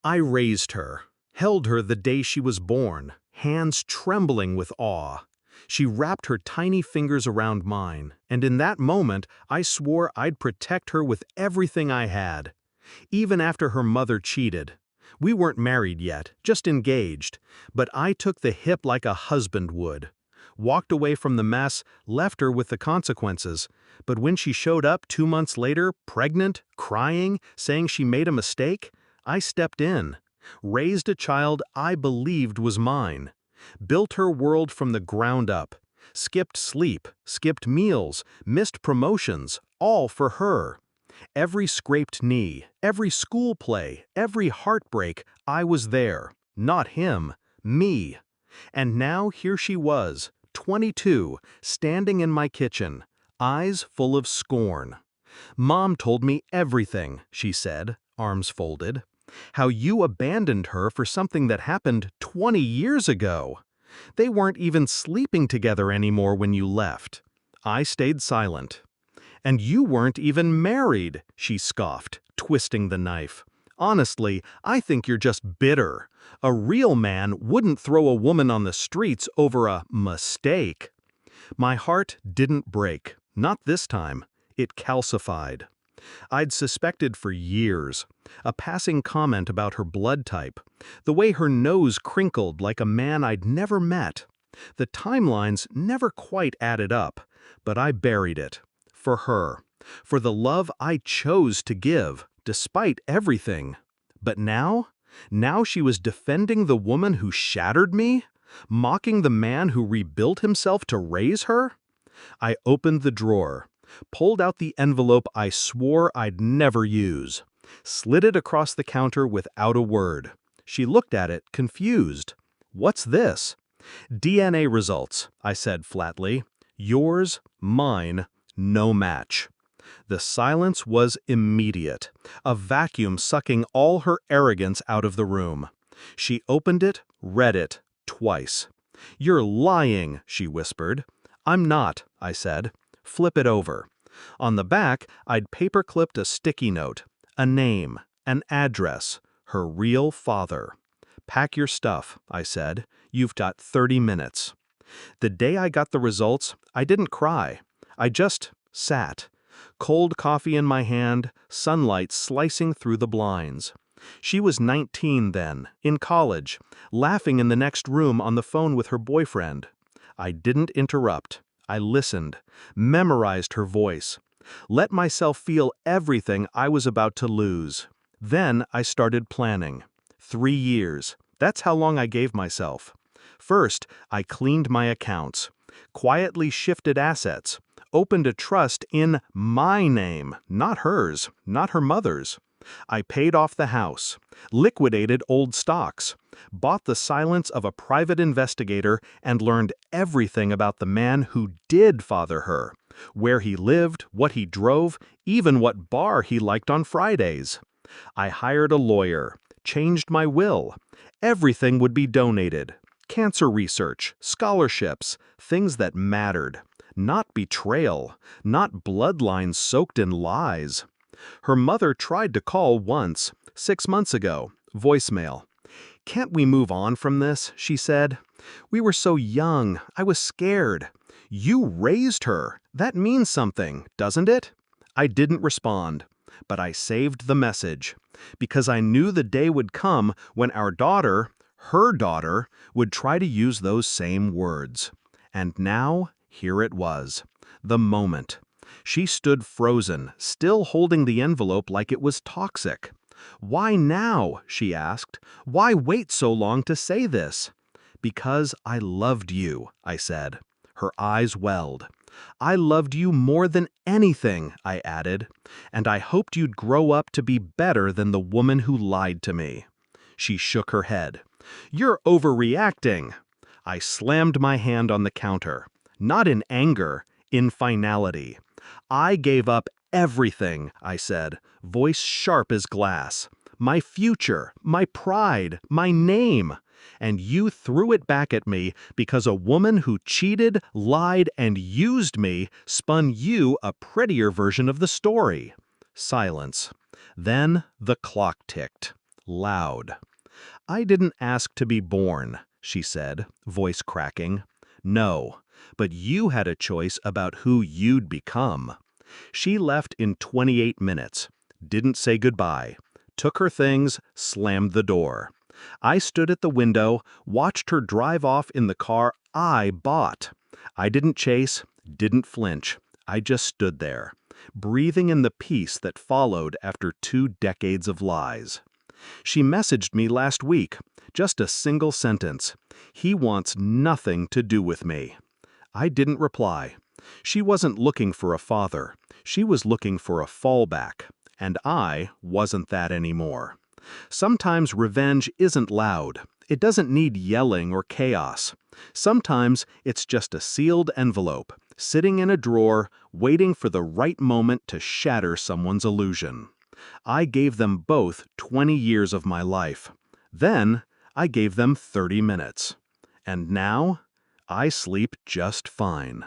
I raised her, held her the day she was born, hands trembling with awe. She wrapped her tiny fingers around mine, and in that moment I swore I'd protect her with everything I had. Even after her mother cheated. We weren't married yet, just engaged, but I took the hip like a husband would. Walked away from the mess, left her with the consequences, but when she showed up 2 months later, pregnant, crying, saying she made a mistake, I stepped in, raised a child I believed was mine, built her world from the ground up, skipped sleep, skipped meals, missed promotions, all for her. Every scraped knee, every school play, every heartbreak, I was there. Not him, me. And now here she was, 22, standing in my kitchen, eyes full of scorn. "Mom told me everything," she said, arms folded. "How you abandoned her for something that happened 20 years ago. They weren't even sleeping together anymore when you left." I stayed silent. "And you weren't even married," she scoffed, twisting the knife. "Honestly, I think you're just bitter. A real man wouldn't throw a woman on the streets over a mistake." My heart didn't break, not this time. It calcified. I'd suspected for years. A passing comment about her blood type. The way her nose crinkled like a man I'd never met. The timelines never quite added up, but I buried it. For her. For the love I chose to give, despite everything. But now? Now she was defending the woman who shattered me? Mocking the man who rebuilt himself to raise her? I opened the drawer, pulled out the envelope I swore I'd never use, slid it across the counter without a word. She looked at it, confused. "What's this?" "DNA results," I said flatly. "Yours, mine, no match." The silence was immediate, a vacuum sucking all her arrogance out of the room. She opened it, read it, twice. "You're lying," she whispered. "I'm not," I said. "Flip it over." On the back, I'd paper-clipped a sticky note, a name, an address, her real father. "Pack your stuff," I said. "You've got 30 minutes." The day I got the results, I didn't cry. I just sat. Cold coffee in my hand, sunlight slicing through the blinds. She was 19 then, in college, laughing in the next room on the phone with her boyfriend. I didn't interrupt. I listened, memorized her voice, let myself feel everything I was about to lose. Then I started planning. 3 years. That's how long I gave myself. First, I cleaned my accounts, quietly shifted assets, opened a trust in my name, not hers, not her mother's. I paid off the house, liquidated old stocks, bought the silence of a private investigator, and learned everything about the man who did father her, where he lived, what he drove, even what bar he liked on Fridays. I hired a lawyer, changed my will. Everything would be donated. Cancer research, scholarships, things that mattered. Not betrayal, not bloodlines soaked in lies. Her mother tried to call once, 6 months ago, voicemail. "Can't we move on from this?" she said. "We were so young, I was scared." "You raised her. That means something, doesn't it?" I didn't respond, but I saved the message, because I knew the day would come when our daughter, her daughter, would try to use those same words. And now, here it was. The moment. She stood frozen, still holding the envelope like it was toxic. "Why now?" she asked. "Why wait so long to say this?" "Because I loved you," I said. Her eyes welled. "I loved you more than anything," I added, "and I hoped you'd grow up to be better than the woman who lied to me." She shook her head. "You're overreacting." I slammed my hand on the counter. Not in anger, in finality. "I gave up everything," I said, voice sharp as glass. "My future, my pride, my name. And you threw it back at me because a woman who cheated, lied, and used me spun you a prettier version of the story." Silence. Then the clock ticked. loud. "I didn't ask to be born," she said, voice cracking. "No, but you had a choice about who you'd become." She left in 28 minutes, didn't say goodbye, took her things, slammed the door. I stood at the window, watched her drive off in the car I bought. I didn't chase, didn't flinch. I just stood there, breathing in the peace that followed after 2 decades of lies. She messaged me last week, just a single sentence. "He wants nothing to do with me." I didn't reply. She wasn't looking for a father. She was looking for a fallback. And I wasn't that anymore. Sometimes revenge isn't loud. It doesn't need yelling or chaos. Sometimes it's just a sealed envelope, sitting in a drawer, waiting for the right moment to shatter someone's illusion. I gave them both 20 years of my life. Then I gave them 30 minutes. And now I sleep just fine.